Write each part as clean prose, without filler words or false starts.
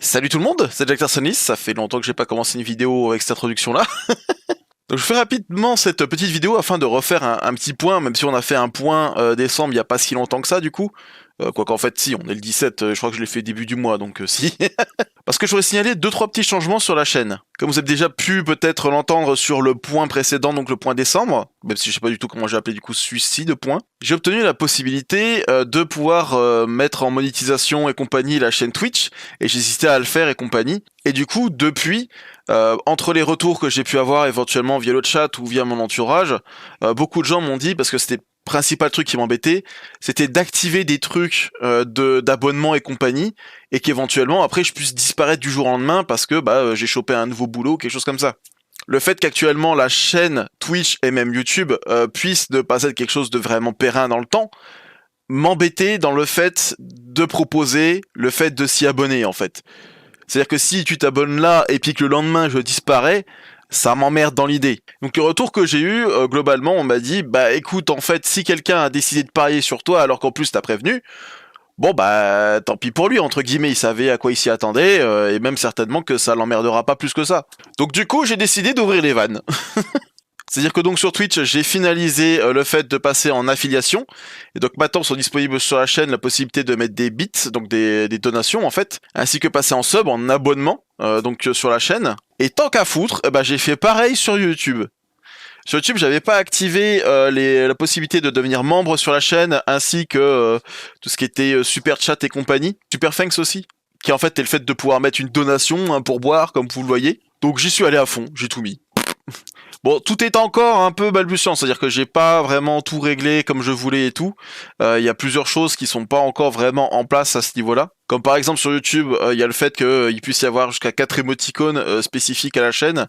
Salut tout le monde, c'est Jack Tarsonis, ça fait longtemps que j'ai pas commencé une vidéo avec cette introduction là. Donc je fais rapidement cette petite vidéo afin de refaire un petit point, même si on a fait un point décembre il y a pas si longtemps que ça du coup. Quoiqu'en fait si, on est le 17, je crois que je l'ai fait début du mois, donc si. Parce que je voudrais signaler 2-3 petits changements sur la chaîne. Comme vous avez déjà pu peut-être l'entendre sur le point précédent, donc le point décembre, même si je sais pas du tout comment j'ai appelé du coup celui-ci de point, j'ai obtenu la possibilité de pouvoir mettre en monétisation et compagnie la chaîne Twitch, et j'ai hésité à le faire et compagnie. Et du coup, depuis, entre les retours que j'ai pu avoir éventuellement via le chat ou via mon entourage, beaucoup de gens m'ont dit, parce que c'était principal truc qui m'embêtait, c'était d'activer des trucs d'abonnement et compagnie, et qu'éventuellement après je puisse disparaître du jour au lendemain parce que j'ai chopé un nouveau boulot, quelque chose comme ça. Le fait qu'actuellement la chaîne Twitch et même YouTube puisse ne pas être quelque chose de vraiment périn dans le temps, m'embêtait dans le fait de proposer le fait de s'y abonner en fait. C'est-à-dire que si tu t'abonnes là et puis que le lendemain je disparais, ça m'emmerde dans l'idée. Donc le retour que j'ai eu, globalement, on m'a dit, bah écoute, en fait, si quelqu'un a décidé de parier sur toi alors qu'en plus t'as prévenu, bon bah tant pis pour lui, entre guillemets, il savait à quoi il s'y attendait, et même certainement que ça l'emmerdera pas plus que ça. Donc du coup, j'ai décidé d'ouvrir les vannes. C'est-à-dire que donc sur Twitch, j'ai finalisé le fait de passer en affiliation. Et donc maintenant sont disponibles sur la chaîne la possibilité de mettre des bits, donc des donations en fait, ainsi que passer en sub, en abonnement, sur la chaîne. Et tant qu'à foutre, j'ai fait pareil sur YouTube. Sur YouTube, j'avais pas activé la possibilité de devenir membre sur la chaîne, ainsi que tout ce qui était super chat et compagnie. Super thanks aussi, qui en fait est le fait de pouvoir mettre une donation, un pourboire, comme vous le voyez. Donc j'y suis allé à fond, j'ai tout mis. Bon, tout est encore un peu balbutiant, c'est-à-dire que j'ai pas vraiment tout réglé comme je voulais et tout. Il y a plusieurs choses qui sont pas encore vraiment en place à ce niveau-là. Comme par exemple sur YouTube, il y a le fait qu'il puisse y avoir jusqu'à 4 émoticônes spécifiques à la chaîne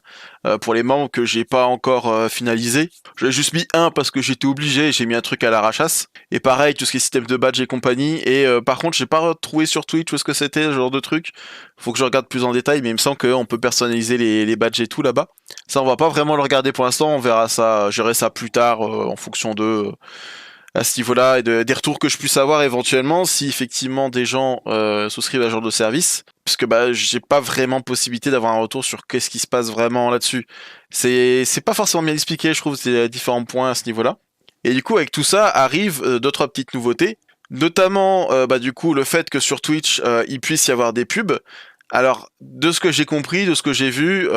pour les membres que j'ai pas encore finalisé. J'ai juste mis un parce que j'étais obligé, j'ai mis un truc à l'arrachasse. Et pareil, tout ce qui est système de badge et compagnie. Et par contre, j'ai pas retrouvé sur Twitch où est-ce que c'était ce genre de truc. Faut que je regarde plus en détail, mais il me semble qu'on peut personnaliser les badges et tout là-bas. Ça, on va pas vraiment le regarder pour l'instant, on verra ça, gérer ça plus tard en fonction de à ce niveau-là et des retours que je puisse avoir éventuellement si effectivement des gens souscrivent à ce genre de service, puisque j'ai pas vraiment possibilité d'avoir un retour sur qu'est-ce qui se passe vraiment là-dessus. C'est pas forcément bien expliqué, je trouve, c'est différents points à ce niveau-là. Et du coup, avec tout ça arrivent deux trois petites nouveautés, notamment du coup le fait que sur Twitch il puisse y avoir des pubs. Alors, de ce que j'ai compris, de ce que j'ai vu,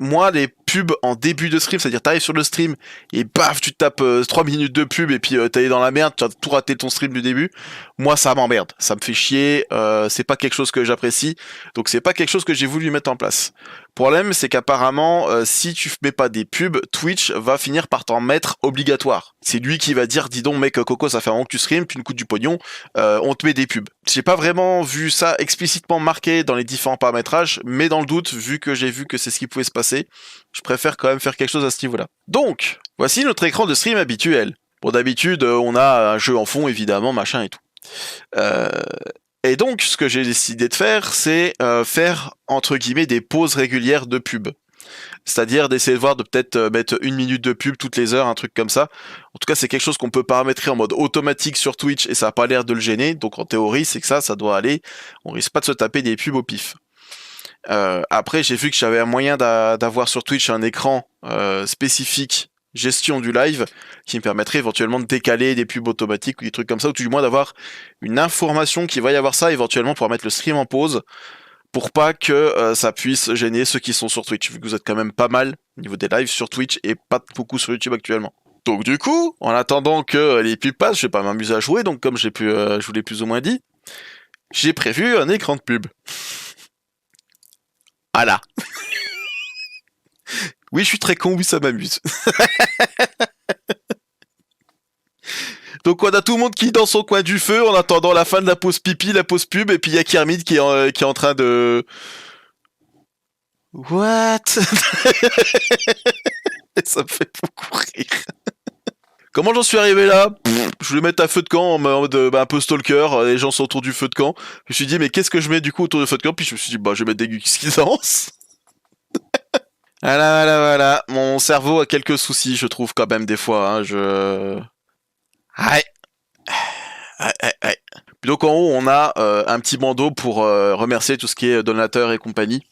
moi, les pubs en début de stream, c'est-à-dire t'arrives sur le stream et paf, tu te tapes 3 minutes de pub et puis t'es dans la merde, tu as tout raté ton stream du début. Moi, ça m'emmerde, ça me fait chier, c'est pas quelque chose que j'apprécie, donc c'est pas quelque chose que j'ai voulu mettre en place. Le problème, c'est qu'apparemment, si tu mets pas des pubs, Twitch va finir par t'en mettre obligatoire. C'est lui qui va dire, dis donc mec, Coco, ça fait un moment que tu stream, tu nous coûtes du pognon, on te met des pubs. J'ai pas vraiment vu ça explicitement marqué dans les différents paramétrages, mais dans le doute, vu que j'ai vu que c'est ce qui pouvait se passer, je préfère quand même faire quelque chose à ce niveau-là. Donc, voici notre écran de stream habituel. Bon, d'habitude, on a un jeu en fond, évidemment, machin et tout. Et donc, ce que j'ai décidé de faire, c'est faire, entre guillemets, des pauses régulières de pub. C'est-à-dire d'essayer de voir de peut-être mettre 1 minute de pub toutes les heures, un truc comme ça. En tout cas, c'est quelque chose qu'on peut paramétrer en mode automatique sur Twitch et ça n'a pas l'air de le gêner. Donc en théorie, c'est que ça doit aller. On risque pas de se taper des pubs au pif. Après, j'ai vu que j'avais un moyen d'avoir sur Twitch un écran spécifique gestion du live qui me permettrait éventuellement de décaler des pubs automatiques ou des trucs comme ça, ou tout du moins d'avoir une information qu'il va y avoir ça éventuellement pour mettre le stream en pause pour pas que ça puisse gêner ceux qui sont sur Twitch, vu que vous êtes quand même pas mal au niveau des lives sur Twitch et pas beaucoup sur YouTube actuellement. Donc du coup, en attendant que les pubs passent, je vais pas m'amuser à jouer, donc comme je vous l'ai plus ou moins dit, j'ai prévu un écran de pub. Voilà. Oui, je suis très con, oui, ça m'amuse. Donc on a tout le monde qui est dans son coin du feu en attendant la fin de la pause pipi, la pause pub, et puis il y a Kermit qui est en train de... What? Ça me fait beaucoup rire. Comment j'en suis arrivé là? Je voulais mettre un feu de camp en mode un peu stalker, les gens sont autour du feu de camp. Je me suis dit mais qu'est-ce que je mets du coup autour du feu de camp? Puis je me suis dit je vais mettre des geeks qui dansent. Voilà. Mon cerveau a quelques soucis, je trouve quand même des fois. Ouais. Puis donc en haut, on a un petit bandeau pour remercier tout ce qui est donateur et compagnie.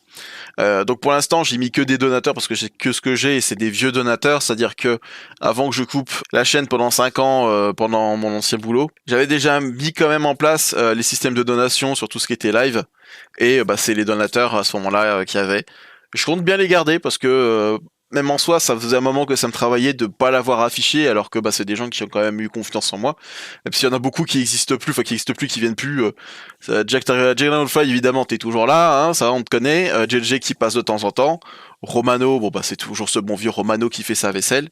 Donc pour l'instant, j'ai mis que des donateurs parce que c'est que ce que j'ai et c'est des vieux donateurs, c'est-à-dire que avant que je coupe la chaîne pendant 5 ans, pendant mon ancien boulot, j'avais déjà mis quand même en place les systèmes de donation sur tout ce qui était live et bah c'est les donateurs à ce moment-là qu'il y avait. Je compte bien les garder parce que même en soi, ça faisait un moment que ça me travaillait de pas l'avoir affiché, alors que bah c'est des gens qui ont quand même eu confiance en moi. Même s'il y en a beaucoup qui existent plus, qui viennent plus. Jack Fly, évidemment, t'es toujours là, hein, ça on te connaît. JJ qui passe de temps en temps. Romano, bon bah c'est toujours ce bon vieux Romano qui fait sa vaisselle.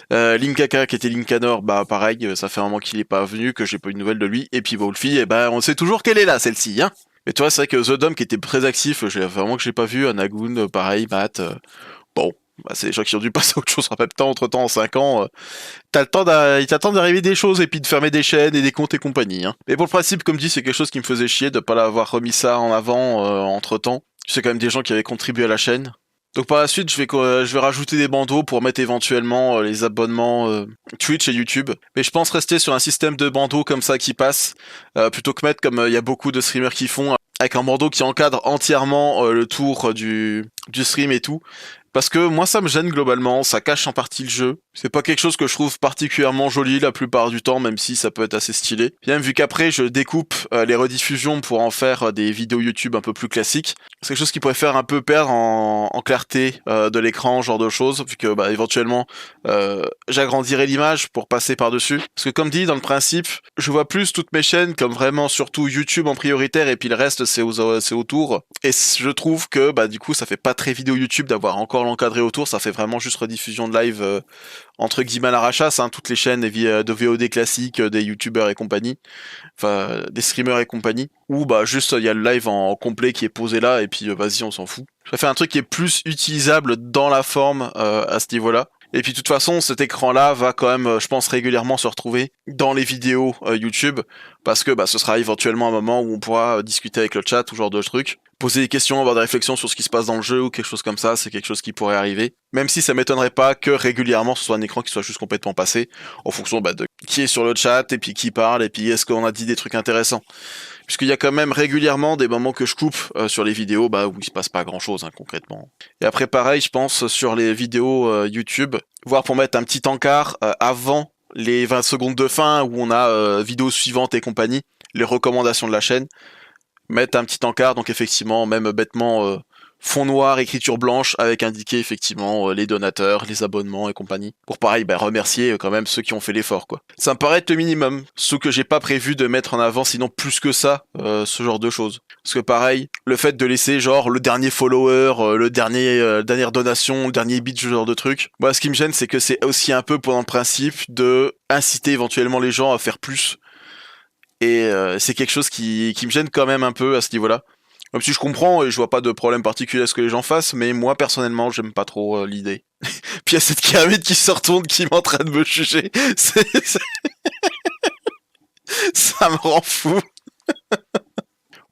Linkaka qui était Linkanor, bah pareil, ça fait un moment qu'il est pas venu, que j'ai pas eu de nouvelles de lui. Et puis Wolfie, et bah on sait toujours qu'elle est là, celle-ci, hein. Mais toi, c'est vrai que The Dom qui était très actif, vraiment que j'ai pas vu. Anagoon, pareil, Matt. Bon, bah, c'est des gens qui ont dû passer à autre chose en même temps, entre temps, en 5 ans. Il t'attend d'arriver des choses et puis de fermer des chaînes et des comptes et compagnie. Hein. Mais pour le principe, comme dit, c'est quelque chose qui me faisait chier de pas l'avoir remis ça en avant entre temps. C'est quand même des gens qui avaient contribué à la chaîne. Donc par la suite, je vais rajouter des bandeaux pour mettre éventuellement les abonnements Twitch et YouTube. Mais je pense rester sur un système de bandeaux comme ça qui passe, plutôt que mettre comme il y a beaucoup de streamers qui font, avec un bandeau qui encadre entièrement le tour du stream et tout. Parce que moi ça me gêne globalement, ça cache en partie le jeu. C'est pas quelque chose que je trouve particulièrement joli la plupart du temps, même si ça peut être assez stylé. Puis même vu qu'après je découpe les rediffusions pour en faire des vidéos YouTube un peu plus classiques, c'est quelque chose qui pourrait faire un peu perdre en clarté de l'écran, ce genre de choses, vu que bah, éventuellement j'agrandirai l'image pour passer par-dessus. Parce que comme dit, dans le principe, je vois plus toutes mes chaînes comme vraiment surtout YouTube en prioritaire et puis le reste c'est autour. Et je trouve que bah du coup ça fait pas très vidéo YouTube d'avoir encore l'encadré autour, ça fait vraiment juste rediffusion de live entre guillemets à l'arrachasse, hein, toutes les chaînes de VOD classiques, des youtubeurs et compagnie, enfin des streamers et compagnie, ou bah juste il y a le live en complet qui est posé là et puis vas-y on s'en fout. Je préfère un truc qui est plus utilisable dans la forme à ce niveau-là. Et puis de toute façon, cet écran-là va quand même, je pense, régulièrement se retrouver dans les vidéos YouTube, parce que bah, ce sera éventuellement un moment où on pourra discuter avec le chat, tout genre de trucs. Poser des questions, avoir des réflexions sur ce qui se passe dans le jeu ou quelque chose comme ça, c'est quelque chose qui pourrait arriver. Même si ça m'étonnerait pas que régulièrement ce soit un écran qui soit juste complètement passé, en fonction bah, de qui est sur le chat, et puis qui parle, et puis est-ce qu'on a dit des trucs intéressants. Puisqu'il y a quand même régulièrement des moments que je coupe sur les vidéos bah, où il se passe pas grand chose hein, concrètement. Et après pareil je pense sur les vidéos YouTube, voire pour mettre un petit encart avant les 20 secondes de fin où on a vidéo suivante et compagnie, les recommandations de la chaîne, mettre un petit encart, donc effectivement même bêtement fond noir, écriture blanche avec indiqué effectivement les donateurs, les abonnements et compagnie. Pour pareil, bah, remercier quand même ceux qui ont fait l'effort quoi. Ça me paraît être le minimum, ce que j'ai pas prévu de mettre en avant sinon plus que ça, ce genre de choses. Parce que pareil, le fait de laisser genre le dernier follower, le dernier dernière donation, le dernier bit, ce genre de truc. Moi ce qui me gêne c'est que c'est aussi un peu pendant le principe de inciter éventuellement les gens à faire plus. Et c'est quelque chose qui me gêne quand même un peu à ce niveau-là. Même si je comprends et je vois pas de problème particulier à ce que les gens fassent, mais moi personnellement j'aime pas trop l'idée. Puis il y a cette pyramide qui se retourne qui est en train de me juger. Ça me rend fou.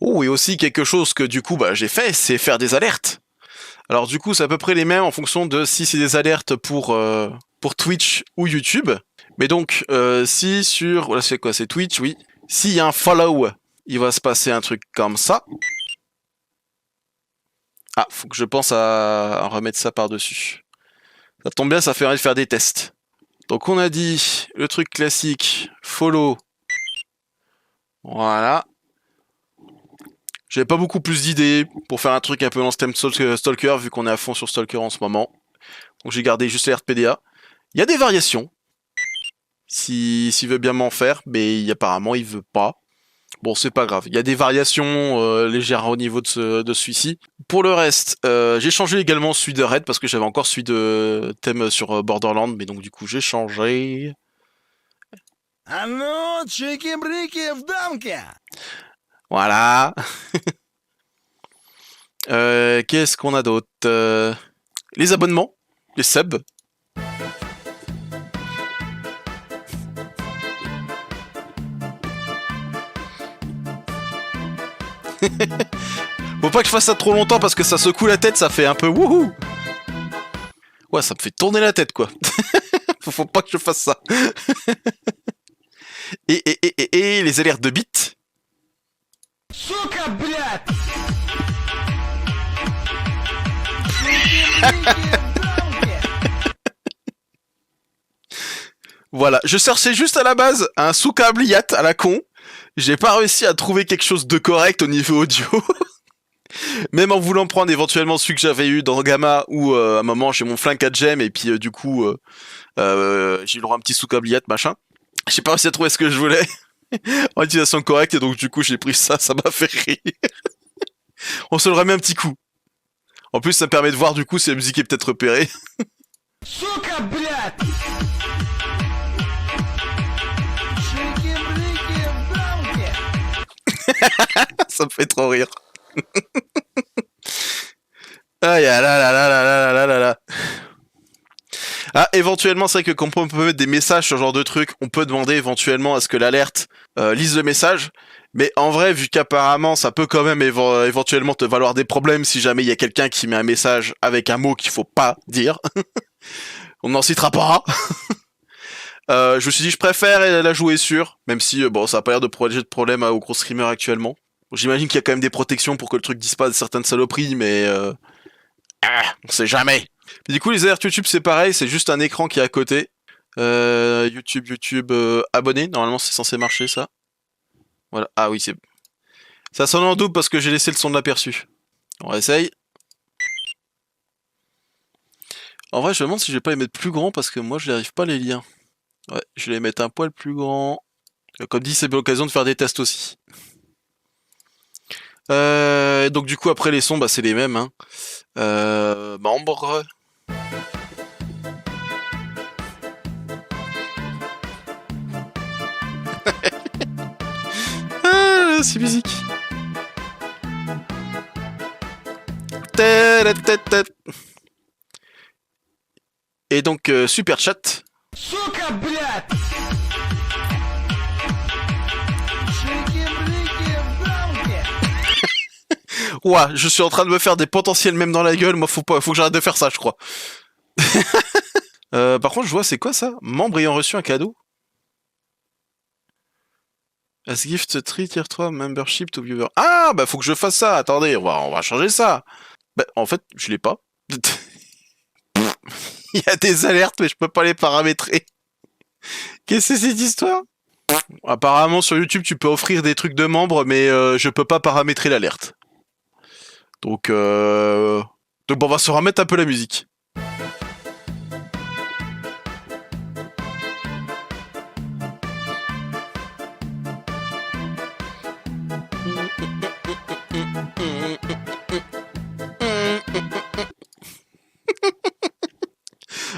Oh, et aussi quelque chose que du coup bah, j'ai fait, c'est faire des alertes. Alors du coup c'est à peu près les mêmes en fonction de si c'est des alertes pour Twitch ou YouTube. Mais donc si sur... Voilà c'est quoi, c'est Twitch, oui. S'il y a un follow, il va se passer un truc comme ça. Ah, faut que je pense à remettre ça par-dessus. Ça tombe bien, ça fait envie de faire des tests. Donc on a dit le truc classique, follow. Voilà. J'avais pas beaucoup plus d'idées pour faire un truc un peu dans ce thème Stalker, vu qu'on est à fond sur Stalker en ce moment. Donc j'ai gardé juste l'RPDA. Il y a des variations. S'il veut bien m'en faire, mais apparemment il veut pas. Bon, c'est pas grave. Il y a des variations légères au niveau de celui-ci. Pour le reste, j'ai changé également celui de Red parce que j'avais encore celui de thème sur Borderlands, mais donc du coup j'ai changé. Ah non, чики-брики в дамке. Voilà. Qu'est-ce qu'on a d'autre les abonnements, les subs. Faut pas que je fasse ça trop longtemps parce que ça secoue la tête, ça fait un peu wouhou. Ouais, ça me fait tourner la tête quoi. Faut pas que je fasse ça. Et les alertes de bits. Сука, блядь! Voilà, je cherchais juste à la base un sous-câbliat à la con. J'ai pas réussi à trouver quelque chose de correct au niveau audio. Même en voulant prendre éventuellement celui que j'avais eu dans Gamma, où à un moment j'ai mon flingue 4 gemmes et puis du coup j'ai eu le droit à un petit sous-câbliat machin. J'ai pas réussi à trouver ce que je voulais en utilisation correcte et donc du coup j'ai pris ça m'a fait rire. On se le remet un petit coup. En plus ça me permet de voir du coup si la musique est peut-être repérée. Сука, блядь! Ça me fait trop rire. Aïe là là là là là là là là. Ah, éventuellement, c'est vrai que quand on peut mettre des messages sur ce genre de truc, on peut demander éventuellement à ce que l'alerte lise le message. Mais en vrai, vu qu'apparemment, ça peut quand même éventuellement te valoir des problèmes si jamais il y a quelqu'un qui met un message avec un mot qu'il faut pas dire. On n'en citera pas. Je me suis dit, je préfère la jouer sûre, même si bon, ça a pas l'air de protéger de problème aux gros streamers actuellement. J'imagine qu'il y a quand même des protections pour que le truc dise pas certaines saloperies, mais on sait jamais. Mais du coup, les alertes YouTube, c'est pareil, c'est juste un écran qui est à côté. YouTube, abonné, normalement c'est censé marcher ça. Voilà, ah oui, c'est... Ça sonne en double parce que j'ai laissé le son de l'aperçu. On essaye. En vrai, je me demande si je vais pas les mettre plus grands parce que moi, je n'arrive pas à les lire. Ouais, je vais les mettre un poil plus grand. Comme dit, c'est l'occasion de faire des tests aussi. Donc du coup, après les sons, bah, c'est les mêmes. Hein. Membre. Ah, c'est musique. Et donc, super chat. Сука, блядь! Ouah, je suis en train de me faire des potentiels mèmes dans la gueule. Moi, faut que j'arrête de faire ça, je crois. Par contre, je vois, c'est quoi ça? Membre ayant reçu un cadeau? As gift 3 tier 3 membership to viewer. Ah, bah faut que je fasse ça. Attendez, on va changer ça. Bah, en fait, je l'ai pas. Il y a des alertes, mais je peux pas les paramétrer. Qu'est-ce que c'est cette histoire? Apparemment, sur YouTube, tu peux offrir des trucs de membres, mais je peux pas paramétrer l'alerte. Donc bon, on va se remettre un peu la musique.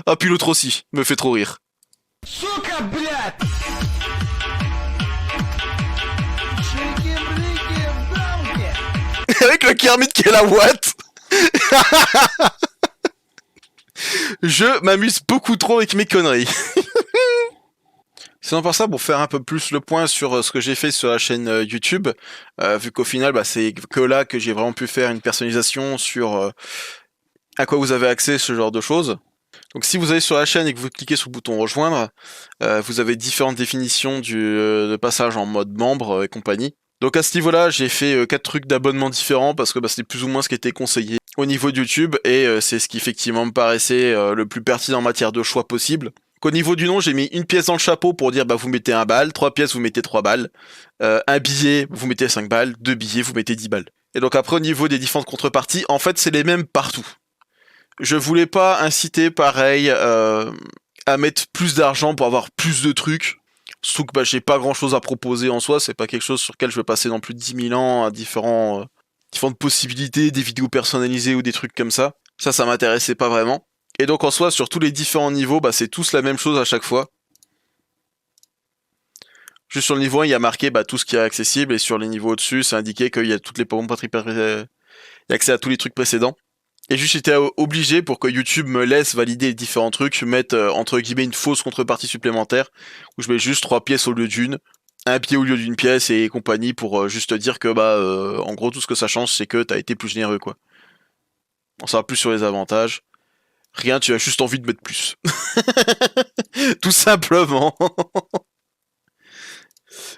Ah, puis l'autre aussi, me fait trop rire. Сука, блядь! Avec le Kermit qui est la Watt. Je m'amuse beaucoup trop avec mes conneries. Sinon par ça, pour faire un peu plus le point sur ce que j'ai fait sur la chaîne YouTube, vu qu'au final, bah, c'est que là que j'ai vraiment pu faire une personnalisation sur à quoi vous avez accès, ce genre de choses. Donc si vous allez sur la chaîne et que vous cliquez sur le bouton rejoindre, vous avez différentes définitions de passage en mode membre et compagnie. Donc à ce niveau-là, j'ai fait 4 trucs d'abonnement différents parce que bah, c'était plus ou moins ce qui était conseillé au niveau de YouTube et c'est ce qui effectivement me paraissait le plus pertinent en matière de choix possible. Donc, au niveau du nom, j'ai mis une pièce dans le chapeau pour dire bah vous mettez 1 balle, 3 pièces vous mettez 3 balles, un billet vous mettez 5 balles, 2 billets vous mettez 10 balles. Et donc après au niveau des différentes contreparties, en fait c'est les mêmes partout. Je voulais pas inciter pareil à mettre plus d'argent pour avoir plus de trucs. Surtout que bah, j'ai pas grand chose à proposer en soi, c'est pas quelque chose sur lequel je vais passer non plus de 10 000 ans à différentes possibilités, des vidéos personnalisées ou des trucs comme ça. Ça m'intéressait pas vraiment. Et donc en soi, sur tous les différents niveaux, bah, c'est tous la même chose à chaque fois. Juste sur le niveau 1, il y a marqué bah, tout ce qui est accessible, et sur les niveaux au-dessus, c'est indiqué qu'il y a toutes les il y a accès à tous les trucs précédents. Et juste j'étais obligé pour que YouTube me laisse valider les différents trucs, mettre entre guillemets une fausse contrepartie supplémentaire, où je mets juste 3 pièces au lieu d'une, un billet au lieu d'une pièce et compagnie pour juste dire que bah en gros tout ce que ça change c'est que t'as été plus généreux quoi. On saura plus sur les avantages. Rien, tu as juste envie de mettre plus. Tout simplement.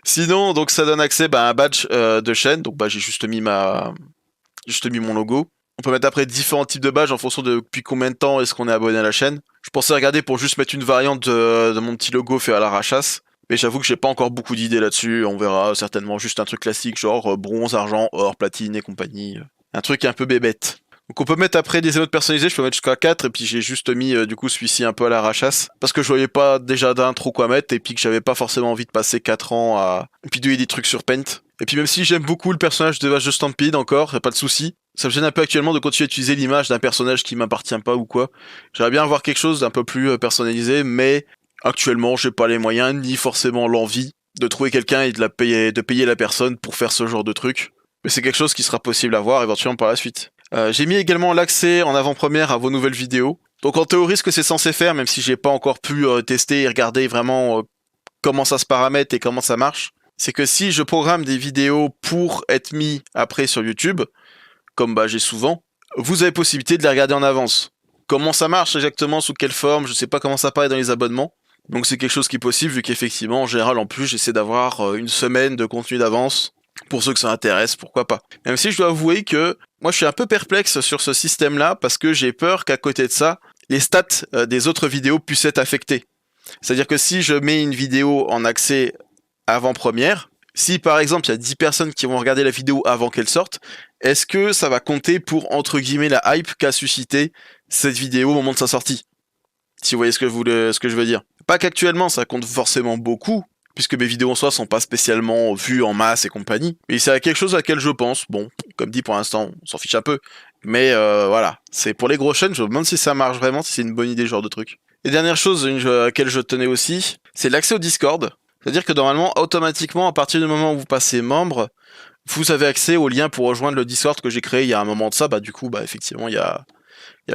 Sinon, donc ça donne accès à un badge de chaîne. Donc j'ai juste mis mon logo. On peut mettre après différents types de badges en fonction de depuis combien de temps est-ce qu'on est abonné à la chaîne. Je pensais regarder pour juste mettre une variante de mon petit logo fait à l'arrachasse. Mais j'avoue que j'ai pas encore beaucoup d'idées là-dessus. On verra certainement juste un truc classique genre bronze, argent, or, platine et compagnie. Un truc un peu bébête. Donc on peut mettre après des émotes personnalisés, je peux mettre jusqu'à 4 et puis j'ai juste mis du coup celui-ci un peu à l'arrachasse parce que je voyais pas déjà d'un trop quoi mettre et puis que j'avais pas forcément envie de passer 4 ans à bidouiller des trucs sur Paint. Et puis même si j'aime beaucoup le personnage de Vache de Stampede encore, y'a pas de souci, ça me gêne un peu actuellement de continuer à utiliser l'image d'un personnage qui m'appartient pas ou quoi. J'aimerais bien avoir quelque chose d'un peu plus personnalisé, mais actuellement j'ai pas les moyens ni forcément l'envie de trouver quelqu'un et de payer la personne pour faire ce genre de truc. Mais c'est quelque chose qui sera possible à voir éventuellement par la suite. J'ai mis également l'accès en avant-première à vos nouvelles vidéos. Donc en théorie, ce que c'est censé faire, même si j'ai pas encore pu tester et regarder vraiment comment ça se paramètre et comment ça marche, c'est que si je programme des vidéos pour être mis après sur YouTube, comme j'ai souvent, vous avez possibilité de les regarder en avance. Comment ça marche exactement, sous quelle forme, je sais pas comment ça paraît dans les abonnements. Donc c'est quelque chose qui est possible, vu qu'effectivement, en général, en plus, j'essaie d'avoir une semaine de contenu d'avance. Pour ceux que ça intéresse, pourquoi pas. Même si je dois avouer que moi je suis un peu perplexe sur ce système-là parce que j'ai peur qu'à côté de ça, les stats des autres vidéos puissent être affectées. C'est-à-dire que si je mets une vidéo en accès avant-première, si par exemple il y a 10 personnes qui vont regarder la vidéo avant qu'elle sorte, est-ce que ça va compter pour entre guillemets la hype qu'a suscité cette vidéo au moment de sa sortie? Si vous voyez ce que je veux dire. Pas qu'actuellement ça compte forcément beaucoup, puisque mes vidéos en soi sont pas spécialement vues en masse et compagnie. Mais c'est quelque chose à laquelle je pense. Bon, comme dit pour l'instant, on s'en fiche un peu. Mais voilà, c'est pour les grosses chaînes, je me demande si ça marche vraiment, si c'est une bonne idée ce genre de truc. Et dernière chose à laquelle je tenais aussi, c'est l'accès au Discord. C'est-à-dire que normalement, automatiquement, à partir du moment où vous passez membre, vous avez accès au lien pour rejoindre le Discord que j'ai créé il y a un moment de ça. Du coup, effectivement, il y a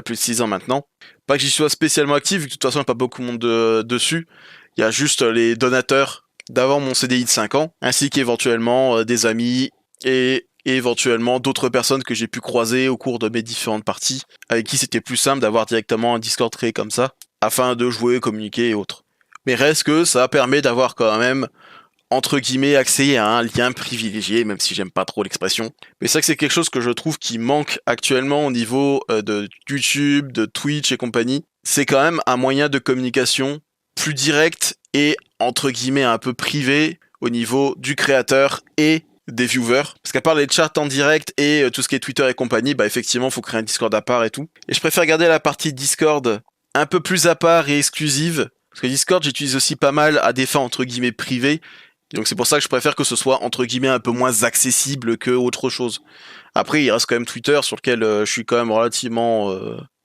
plus de 6 ans maintenant. Pas que j'y sois spécialement actif, vu que de toute façon, il n'y a pas beaucoup de monde dessus. Il y a juste les donateurs d'avant mon CDI de 5 ans, ainsi qu'éventuellement des amis et éventuellement d'autres personnes que j'ai pu croiser au cours de mes différentes parties, avec qui c'était plus simple d'avoir directement un Discord créé comme ça, afin de jouer, communiquer et autres. Mais reste que ça permet d'avoir quand même, entre guillemets, accès à un lien privilégié, même si j'aime pas trop l'expression. Mais c'est vrai que c'est quelque chose que je trouve qui manque actuellement au niveau de YouTube, de Twitch et compagnie. C'est quand même un moyen de communication plus direct et entre guillemets un peu privé au niveau du créateur et des viewers. Parce qu'à part les chats en direct et tout ce qui est Twitter et compagnie, effectivement, faut créer un Discord à part et tout. Et je préfère garder la partie Discord un peu plus à part et exclusive. Parce que Discord, j'utilise aussi pas mal à des fins entre guillemets privées. Et donc c'est pour ça que je préfère que ce soit entre guillemets un peu moins accessible que autre chose. Après, il reste quand même Twitter sur lequel je suis quand même relativement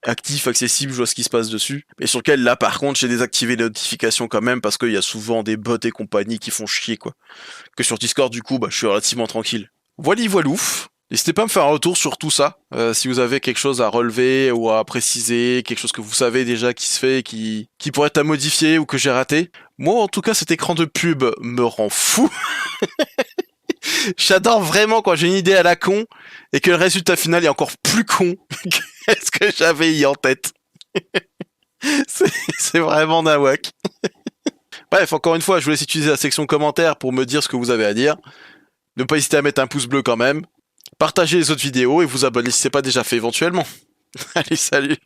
actif, accessible, je vois ce qui se passe dessus. Et sur lequel, là, par contre, j'ai désactivé les notifications quand même, parce qu'il y a souvent des bots et compagnie qui font chier, quoi. Que sur Discord, du coup, je suis relativement tranquille. Voilouf. N'hésitez pas à me faire un retour sur tout ça, si vous avez quelque chose à relever ou à préciser, quelque chose que vous savez déjà qui se fait et qui pourrait être à modifier ou que j'ai raté. Moi, en tout cas, cet écran de pub me rend fou. J'adore vraiment quand j'ai une idée à la con et que le résultat final est encore plus con que ce que j'avais eu en tête. c'est vraiment nawak. Bref, encore une fois, je vous laisse utiliser la section commentaires pour me dire ce que vous avez à dire. Ne pas hésiter à mettre un pouce bleu quand même. Partagez les autres vidéos et vous abonnez si ce n'est pas déjà fait éventuellement. Allez, salut!